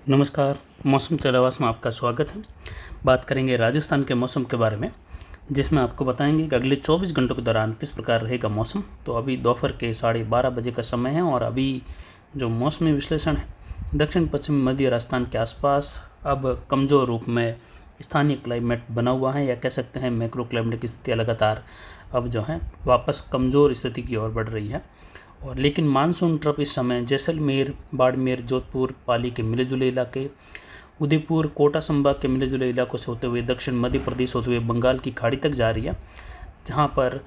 नमस्कार। मौसम चलावास में आपका स्वागत है। बात करेंगे राजस्थान के मौसम के बारे में, जिसमें आपको बताएंगे कि अगले 24 घंटों के दौरान किस प्रकार रहेगा मौसम। तो अभी दोपहर के 12:30 बजे का समय है और अभी जो मौसमी विश्लेषण है, दक्षिण पश्चिम मध्य राजस्थान के आसपास अब कमज़ोर रूप में स्थानीय क्लाइमेट बना हुआ है, या कह सकते हैं मैक्रो क्लाइमेट की स्थितियाँ लगातार अब जो है वापस कमज़ोर स्थिति की ओर बढ़ रही है। और लेकिन मानसून ट्रफ इस समय जैसलमेर, बाड़मेर, जोधपुर, पाली के मिले जुले इलाके, उदयपुर, कोटा संभाग के मिले जुले इलाकों से होते हुए दक्षिण मध्य प्रदेश होते हुए बंगाल की खाड़ी तक जा रही है, जहां पर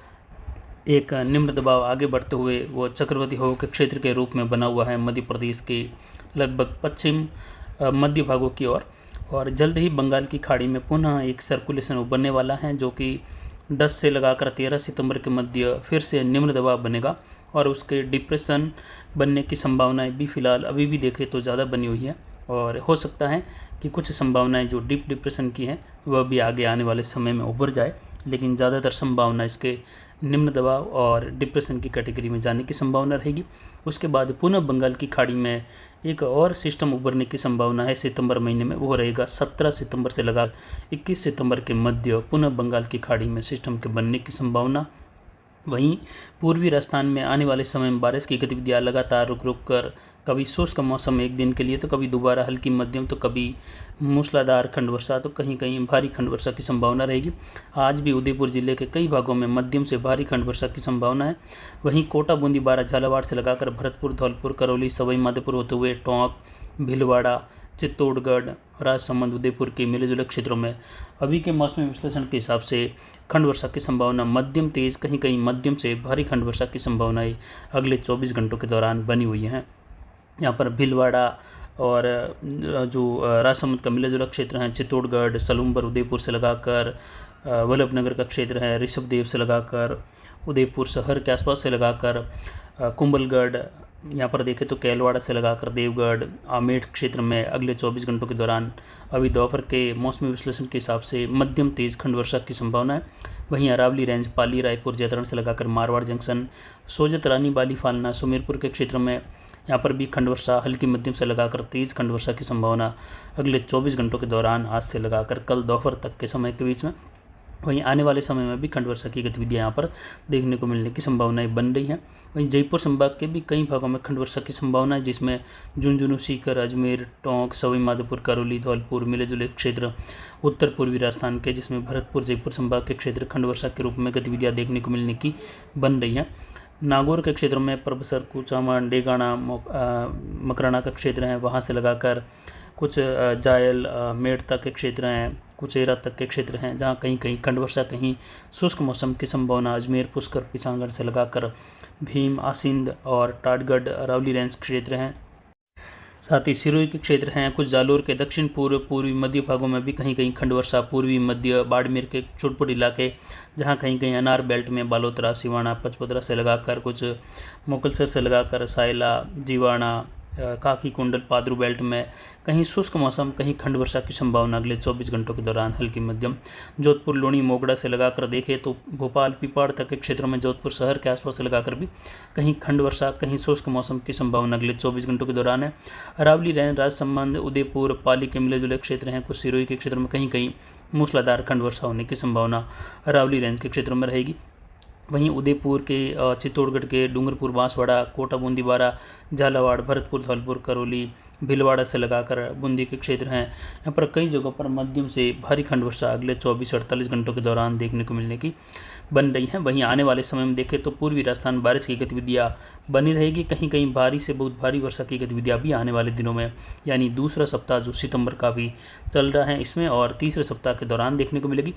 एक निम्न दबाव आगे बढ़ते हुए वो चक्रवाती हवा के क्षेत्र के रूप में बना हुआ है मध्य प्रदेश के लगभग पश्चिम मध्य भागों की ओर। और जल्द ही बंगाल की खाड़ी में पुनः एक सर्कुलेशन उभरने वाला है, जो कि 10 से लगाकर 13 सितंबर के मध्य फिर से निम्न दबाव बनेगा और उसके डिप्रेशन बनने की संभावनाएं भी फ़िलहाल अभी भी देखें तो ज़्यादा बनी हुई है। और हो सकता है कि कुछ संभावनाएं जो डीप डिप्रेशन की हैं वह भी आगे आने वाले समय में उभर जाए, लेकिन ज़्यादातर संभावना इसके निम्न दबाव और डिप्रेशन की कैटेगरी में जाने की संभावना रहेगी। उसके बाद पुनः बंगाल की खाड़ी में एक और सिस्टम उभरने की संभावना है सितंबर महीने में, वो रहेगा 17 सितंबर से लगा 21 सितंबर के मध्य पुनः बंगाल की खाड़ी में सिस्टम के बनने की संभावना। वहीं पूर्वी राजस्थान में आने वाले समय में बारिश की गतिविधियां लगातार रुक रुक कर कभी शुष्क मौसम एक दिन के लिए, तो कभी दोबारा हल्की मध्यम, तो कभी मूसलाधार खंड वर्षा, तो कहीं कहीं भारी खंड वर्षा की संभावना रहेगी। आज भी उदयपुर जिले के कई भागों में मध्यम से भारी खंड वर्षा की संभावना है। वहीं कोटा, बूंदी, बारा, झालावाड़ से लगाकर भरतपुर, धौलपुर, करौली, सवाई माधोपुर होते हुए टोंक, भीलवाड़ा, चित्तौड़गढ़, राजसमंद, उदयपुर के मिले जुले क्षेत्रों में अभी के मौसमी विश्लेषण के हिसाब से खंड वर्षा की संभावना मध्यम तेज, कहीं कहीं मध्यम से भारी खंड वर्षा की संभावनाएं अगले 24 घंटों के दौरान बनी हुई हैं। यहाँ पर भीलवाड़ा और जो राजसमंद का मिला जुला क्षेत्र है, चित्तौड़गढ़, सलूम्बर, उदयपुर से लगाकर वल्लभनगर का क्षेत्र है, ऋषभदेव से लगाकर उदयपुर शहर के आसपास से लगाकर कुंभलगढ़, यहाँ पर देखें तो कैलवाड़ा से लगाकर देवगढ़, आमेठ क्षेत्र में अगले 24 घंटों के दौरान अभी दोपहर के मौसमी विश्लेषण के हिसाब से मध्यम तेज खंड वर्षा की संभावना है। वहीं अरावली रेंज, पाली, रायपुर, जैतरण से लगाकर मारवाड़ जंक्शन, सोजत, रानी, बाली, फालना, सुमेरपुर के क्षेत्र में यहाँ पर भी खंड वर्षा हल्की मध्यम से लगाकर तेज खंड वर्षा की संभावना अगले 24 घंटों के दौरान आज से लगाकर कल दोपहर तक के समय के बीच में। वहीं आने वाले समय में भी खंड वर्षा की गतिविधियाँ यहाँ पर देखने को मिलने की संभावनाएं बन रही हैं। वहीं जयपुर संभाग के भी कई भागों में खंड वर्षा की संभावना है, जिसमें झुंझुनू, सीकर, अजमेर, टोंक, सवाई माधोपुर, करौली, धौलपुर, मिले जुले क्षेत्र, उत्तर पूर्वी राजस्थान के जिसमें भरतपुर, जयपुर संभाग के क्षेत्र खंड वर्षा के रूप में गतिविधियाँ देखने को मिलने की बन रही हैं। नागौर के क्षेत्र में परबसर, कुचामन, डेगाना, मकराना का क्षेत्र है, वहाँ से लगाकर कुछ जायल, मेड़ता के क्षेत्र हैं, कुचेरा तक के क्षेत्र हैं, जहाँ कहीं कहीं खंड वर्षा, कहीं शुष्क मौसम की संभावना। अजमेर, पुष्कर, पिथौरागढ़ से लगाकर भीम, आसिंद और टाटगढ़, अरावली रेंज क्षेत्र हैं। साथ ही सिरोही के क्षेत्र हैं, कुछ जालोर के दक्षिण पूर्व, पूर्वी मध्य भागों में भी कहीं कहीं खंड वर्षा, पूर्वी मध्य बाड़मेर के चोटपुट इलाके, जहां कहीं कहीं अनार बेल्ट में बालोतरा, सिवाना, पचपदरा से लगाकर कुछ मोकलसर से लगाकर सायला, जीवाणा, काकी कुंडल, पादरू बेल्ट में कहीं शुष्क मौसम, कहीं खंड वर्षा की संभावना अगले 24 घंटों के दौरान हल्की मध्यम। जोधपुर, लूणी, मोगड़ा से लगाकर देखें तो भोपाल, पिपाड़ तक के क्षेत्रों में, जोधपुर शहर के आसपास से लगाकर भी कहीं खंड वर्षा, कहीं शुष्क मौसम की संभावना अगले 24 घंटों के दौरान है। अरावली रेंज, राजसमंद, उदयपुर, पाली के मिले जुले क्षेत्र हैं, कुछ सिरोही के क्षेत्र में कहीं कहीं मूसलाधार खंड वर्षा होने की संभावना अरावली रेंज के क्षेत्रों में रहेगी। वहीं उदयपुर के, चित्तौड़गढ़ के डूंगरपुर, बांसवाड़ा, कोटा, बूंदी, बारा, झालावाड़, भरतपुर, धौलपुर, करौली, भीलवाड़ा से लगाकर बूंदी के क्षेत्र हैं, यहाँ पर कई जगहों पर मध्यम से भारी खंड वर्षा अगले 24-48 घंटों के दौरान देखने को मिलने की बन रही हैं। वहीं आने वाले समय में देखें तो पूर्वी राजस्थान बारिश की गतिविधियाँ बनी रहेगी, कहीं कहीं भारी से बहुत भारी वर्षा की गतिविधियाँ भी आने वाले दिनों में, यानी दूसरा सप्ताह जो सितंबर का भी चल रहा है इसमें और तीसरे सप्ताह के दौरान देखने को मिलेगी।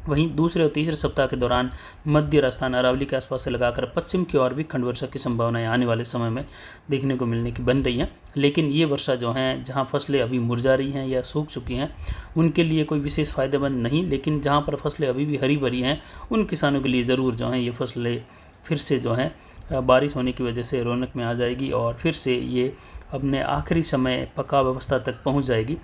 वहीं दूसरे और तीसरे सप्ताह के दौरान मध्य राजस्थान, अरावली के आसपास से लगाकर पश्चिम की ओर भी खंड वर्षा की संभावनाएं आने वाले समय में देखने को मिलने की बन रही हैं। लेकिन ये वर्षा जो है, जहां फसलें अभी मुरझा रही हैं या सूख चुकी हैं, उनके लिए कोई विशेष फायदेमंद नहीं, लेकिन जहां पर फसलें अभी भी हरी भरी हैं उन किसानों के लिए ज़रूर जो हैं ये फसलें फिर से जो हैं बारिश होने की वजह से रौनक में आ जाएगी और फिर से ये अपने आखिरी समय पकावावस्था तक पहुंच जाएगी।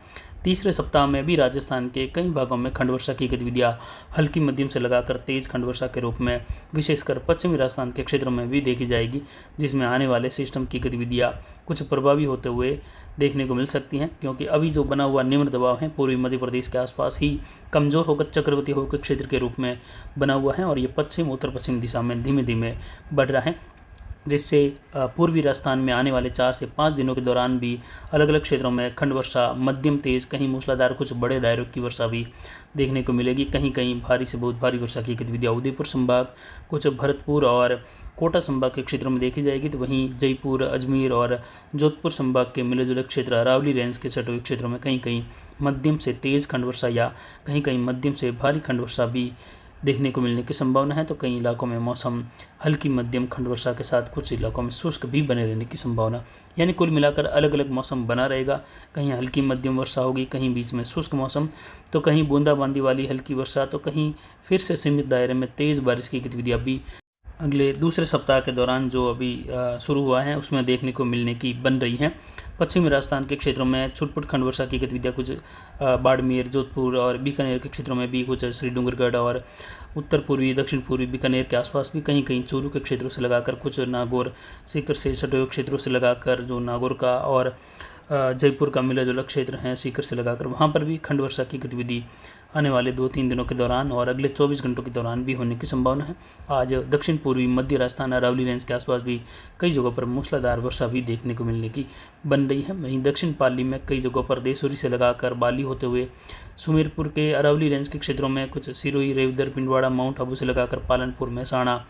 तीसरे सप्ताह में भी राजस्थान के कई भागों में खंड वर्षा की गतिविधियां हल्की मध्यम से लगाकर तेज खंड वर्षा के रूप में विशेषकर पश्चिमी राजस्थान के क्षेत्रों में भी देखी जाएगी, जिसमें आने वाले सिस्टम की गतिविधियां कुछ प्रभावी होते हुए देखने को मिल सकती हैं, क्योंकि अभी जो बना हुआ निम्न दबाव है पूर्वी मध्य प्रदेश के आसपास ही कमज़ोर होकर चक्रवर्ती हवा के क्षेत्र के रूप में बना हुआ है और ये पश्चिम उत्तर पश्चिम दिशा में धीमे धीमे बढ़ रहा है, जिससे पूर्वी राजस्थान में आने वाले 4 से 5 दिनों के दौरान भी अलग अलग क्षेत्रों में खंड वर्षा मध्यम तेज, कहीं मूसलाधार, कुछ बड़े दायरों की वर्षा भी देखने को मिलेगी। कहीं कहीं भारी से बहुत भारी वर्षा की गतिविधियाँ उदयपुर संभाग, कुछ भरतपुर और कोटा संभाग के क्षेत्रों में देखी जाएगी, तो वहीं जयपुर, अजमेर और जोधपुर संभाग के मिले जुले क्षेत्र, अरावली रेंज के सटे हुए क्षेत्रों में कहीं कहीं मध्यम से तेज खंड वर्षा या कहीं कहीं मध्यम से भारी खंड वर्षा भी देखने को मिलने की संभावना है। तो कई इलाकों में मौसम हल्की मध्यम खंड वर्षा के साथ कुछ इलाकों में शुष्क भी बने रहने की संभावना, यानी कुल मिलाकर अलग अलग मौसम बना रहेगा। कहीं हल्की मध्यम वर्षा होगी, कहीं बीच में शुष्क मौसम, तो कहीं बूंदाबांदी वाली हल्की वर्षा, तो कहीं फिर से सीमित दायरे में तेज़ बारिश की गतिविधियाँ भी अगले दूसरे सप्ताह के दौरान जो अभी शुरू हुआ है उसमें देखने को मिलने की बन रही हैं। पश्चिमी राजस्थान के क्षेत्रों में छुटपुट खंड वर्षा की गतिविधियाँ कुछ बाड़मेर, जोधपुर और बीकानेर के क्षेत्रों में भी, कुछ श्री डूंगरगढ़ और उत्तर पूर्वी दक्षिण पूर्वी बीकानेर के आसपास भी, कहीं कहीं चूरू के क्षेत्रों से लगाकर कुछ नागौर सीकर से सटे हुए क्षेत्रों से लगाकर जो नागौर का और जयपुर का मिला जुला क्षेत्र है सीकर से लगाकर, वहाँ पर भी खंड वर्षा की गतिविधि आने वाले 2-3 दिनों के दौरान और अगले 24 घंटों के दौरान भी होने की संभावना है। आज दक्षिण पूर्वी मध्य राजस्थान अरावली रेंज के आसपास भी कई जगहों पर मूसलाधार वर्षा भी देखने को मिलने की बन रही है। वहीं दक्षिण पाली में कई जगहों पर देसूरी से लगाकर बाली होते हुए सुमेरपुर के अरावली रेंज के क्षेत्रों में, कुछ सिरोही, रेवदर, पिंडवाड़ा, माउंट आबू से लगाकर पालनपुर, महसाणा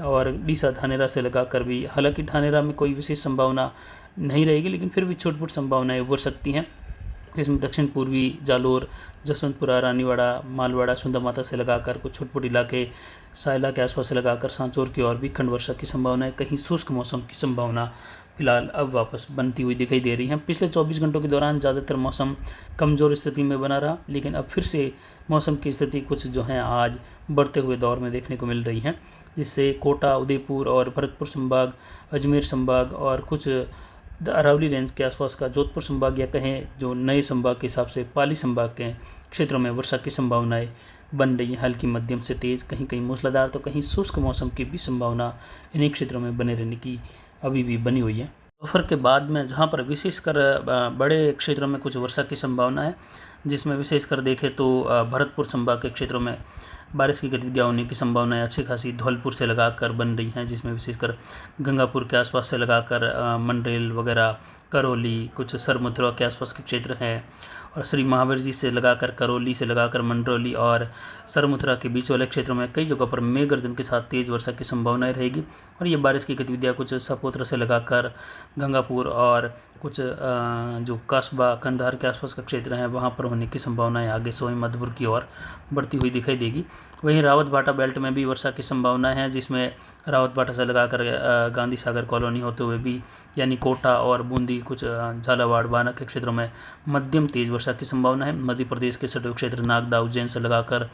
और डीसा, धानेरा से लगाकर भी, हालांकि धानेरा में कोई विशेष संभावना नहीं रहेगी, लेकिन फिर भी छोट-मोट संभावनाएं उभर सकती हैं, जिसमें दक्षिण पूर्वी जालोर, जसवंतपुरा, रानीवाड़ा, मालवाड़ा, सुंदरमाता से लगाकर कुछ छोटे-मोटे इलाके सायला के आसपास से लगाकर सांचौर की ओर भी खंड वर्षा की संभावना है। कहीं शुष्क मौसम की संभावना फिलहाल अब वापस बनती हुई दिखाई दे रही है। पिछले 24 घंटों के दौरान ज़्यादातर मौसम कमज़ोर स्थिति में बना रहा, लेकिन अब फिर से मौसम की स्थिति कुछ जो है आज बढ़ते हुए दौर में देखने को मिल रही है, जिससे कोटा, उदयपुर और भरतपुर संभाग, अजमेर संभाग और कुछ अरावली रेंज के आसपास का जोधपुर संभाग, या कहें जो नए संभाग के हिसाब से पाली संभाग के क्षेत्रों में वर्षा की संभावनाएं बन रही हैं। हल्की मध्यम से तेज़, कहीं कहीं मूसलाधार, तो कहीं शुष्क मौसम की भी संभावना इन्हीं क्षेत्रों में बने रहने की अभी भी बनी हुई है। दोपहर के बाद में जहाँ पर विशेषकर बड़े क्षेत्रों में कुछ वर्षा की संभावना है, जिसमें विशेषकर देखें तो भरतपुर संभाग के क्षेत्रों में बारिश की गतिविधियाँ होने की संभावनाएं अच्छी खासी धौलपुर से लगाकर बन रही हैं, जिसमें विशेषकर गंगापुर के आसपास से लगाकर मंडरेल वगैरह, करौली, कुछ सरमथुरा के आसपास के क्षेत्र हैं, और श्री महावीर जी से लगाकर करौली से लगाकर मंडरौली और सरमथुरा के बीच वाले क्षेत्रों में कई जगहों पर मेघ गर्जन के साथ तेज़ वर्षा की संभावनाएं रहेगी। और ये बारिश की गतिविधियाँ कुछ सपोत्र से लगाकर गंगापुर और कुछ जो कास्बा, कंधार के आसपास का क्षेत्र है वहाँ पर होने की संभावनाएं आगे सोई मधुपुर की ओर बढ़ती हुई दिखाई देगी। वहीं रावत भाटा बेल्ट में भी वर्षा की संभावना है, जिसमें रावत भाटा से लगाकर गांधी सागर कॉलोनी होते हुए भी, यानी कोटा और बूंदी, कुछ झालावाड़, बाना के क्षेत्रों में मध्यम तेज वर्षा की संभावना है। मध्य प्रदेश के सटे क्षेत्र नागदा, उज्जैन से लगाकर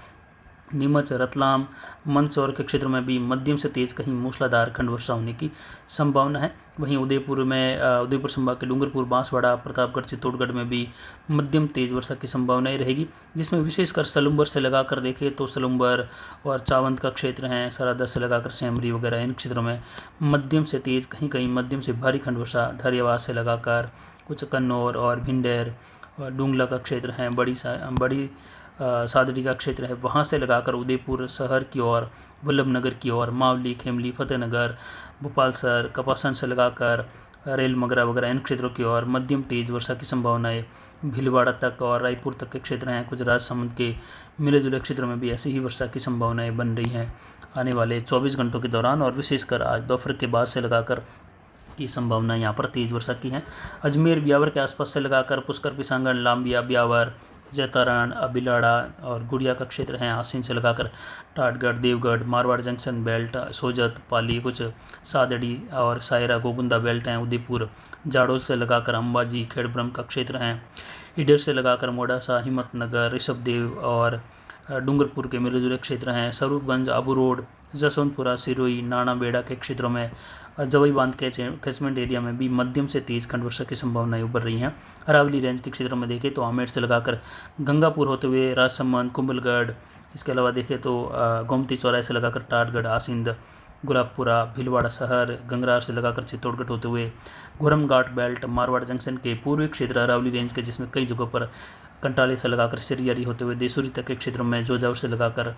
नीमच, रतलाम, मंदसौर के क्षेत्रों में भी मध्यम से तेज़, कहीं मूसलाधार खंड वर्षा होने की संभावना है। वहीं उदयपुर में उदयपुर संभाग के डूंगरपुर, बांसवाड़ा, प्रतापगढ़, चित्तौड़गढ़ में भी मध्यम तेज वर्षा की संभावनाएं रहेगी, जिसमें विशेषकर सलुम्बर से लगाकर देखें तो सलुम्बर और चावंत का क्षेत्र हैं, सरादा से लगाकर सेमरी वगैरह, इन क्षेत्रों में मध्यम से तेज़, कहीं कहीं मध्यम से भारी खंड वर्षा, धैर्यवाद से लगाकर कुछ कन्नौर और भिंडेर और डूंगला का क्षेत्र हैं, बड़ी सादड़ी का क्षेत्र है, वहाँ से लगाकर उदयपुर शहर की ओर, वल्लभनगर की ओर, मावली, खेमली, फतेहनगर, भोपालसर, कपासन से लगाकर रेल मगरा वगैरह, इन क्षेत्रों की ओर मध्यम तेज वर्षा की संभावनाएं भीलवाड़ा तक और रायपुर तक के क्षेत्र हैं। कुछ राजसमंद के मिले जुले क्षेत्रों में भी ऐसी ही वर्षा की संभावनाएं बन रही हैं आने वाले 24 घंटों के दौरान, और विशेषकर आज दोपहर के बाद से लगाकर की संभावना यहाँ पर तेज वर्षा की है। अजमेर, ब्यावर के आसपास से लगाकर पुष्कर, पिसांगड़, लांबिया, ब्यावर, जैतारण, अबिलाड़ा और गुड़िया का क्षेत्र हैं, आसीन से लगाकर टाटगढ़, देवगढ़, मारवाड़ जंक्शन बेल्ट, सोजत, पाली, कुछ सादड़ी और सायरा, गोगुंदा बेल्ट हैं, उदयपुर, जाडोल से लगाकर अंबाजी, खेड़ब्रह्म का क्षेत्र हैं, ईडर से लगाकर मोडासा, हिम्मतनगर, ऋषभदेव और डूंगरपुर के मिले जुले क्षेत्र हैं। स्वरूपगंज, आबू रोड, जसवंतपुरा, सिरोही, नाना बेड़ा के क्षेत्रों में, जवई बांध के कैचमेंट एरिया में भी मध्यम से तेज खंड वर्षा की संभावनाएं उभर रही हैं। अरावली रेंज के क्षेत्रों में देखें तो आमेर से लगाकर गंगापुर होते हुए राजसमंद, कुंभलगढ़, इसके अलावा देखें तो गोमती चौराहे से लगाकर टाटगढ़, आसिंद, गुलाबपुरा, भीलवाड़ा शहर, गंगरार से लगाकर चित्तौड़गढ़ होते हुए घुरम घाट बेल्ट, मारवाड़ जंक्शन के पूर्वी क्षेत्र अरावली रेंज के, जिसमें कई जगहों पर कंटाली से लगाकर सिरियारी होते हुए देसूरी तक के क्षेत्रों में जोजावर से लगाकर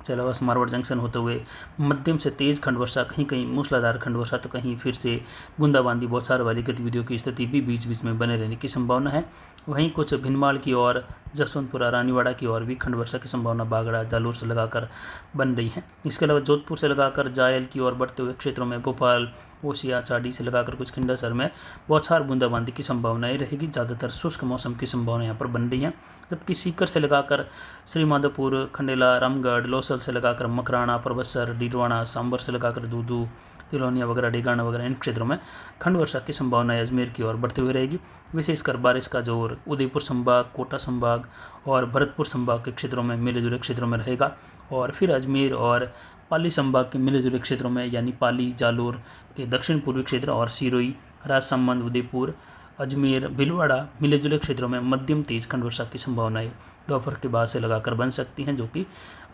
चलावास, मारवाड़ जंक्शन होते हुए मध्यम से तेज खंड वर्षा, कहीं कहीं मूसलाधार खंड वर्षा तो कहीं फिर से बूंदाबांदी बौछार वाली गतिविधियों की स्थिति भी बीच बीच में बने रहने की संभावना है। वहीं कुछ भिनमाल की ओर, जसवंतपुरा, रानीवाड़ा की ओर भी खंड वर्षा की संभावना बागड़ा, जालोर से लगाकर बन रही है। इसके अलावा जोधपुर से लगाकर जायल की ओर बढ़ते हुए क्षेत्रों में भोपाल, ओसिया, चाडी से लगाकर कुछ खिंडासर में बौछार बूंदाबांदी की संभावनाएं रहेगी। ज़्यादातर शुष्क मौसम की संभावना यहाँ पर बन रही है। जबकि सीकर से लगाकर श्रीमाधोपुर, खंडेला, रामगढ़, लोसल से लगाकर मकराना, परबसर, डीडवाना, सांबर से लगाकर दूदू, तिलौनिया वगैरह, डेगाना वगैरह इन क्षेत्रों में खंड वर्षा की संभावना अजमेर की ओर बढ़ती हुई रहेगी। विशेषकर बारिश का जोर उदयपुर संभाग, कोटा संभाग और भरतपुर संभाग के क्षेत्रों में, मिले जुले क्षेत्रों में रहेगा। और फिर अजमेर और पाली संभाग के मिले जुले क्षेत्रों में, यानी पाली, जालोर के दक्षिण पूर्वी क्षेत्र और सिरोही, राजसमंद, उदयपुर, अजमेर, भीलवाड़ा मिले जुले क्षेत्रों में मध्यम तेज खंड वर्षा की संभावनाएं दोपहर के बाद से लगाकर बन सकती हैं, जो कि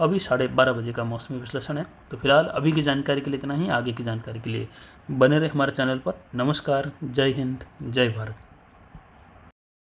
अभी 12:30 बजे का मौसमी विश्लेषण है। तो फिलहाल अभी की जानकारी के लिए इतना ही। आगे की जानकारी के लिए बने रहे हमारे चैनल पर। नमस्कार, जय हिंद, जय भारत।